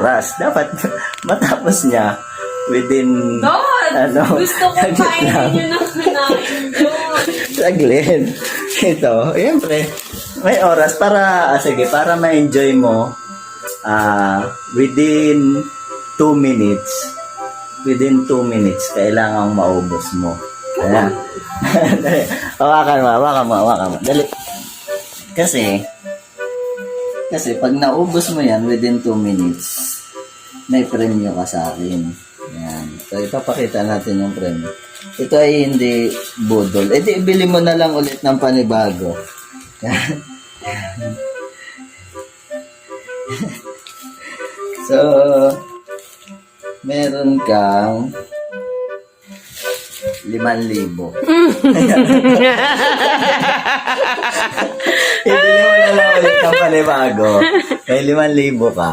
oras. Dapat matapos niya within, Gusto ko kainin nyo ng na-enjoy. saglit. Ito, siyempre, may oras para, sige, para ma-enjoy mo within 2 minutes. Within 2 minutes, kailangang maubos mo. Ayan. Hawakan mo. Dali. Kasi pag naubos mo yan within 2 minutes, may premyo ka sa akin. Ayan. So, ipapakita natin yung premyo. Ito ay hindi budol. E di, ibili mo na lang ulit ng panibago. Ayan. So, meron kang 5,000. Ibili mo na lang ulit ng panibago. May 5,000 ka.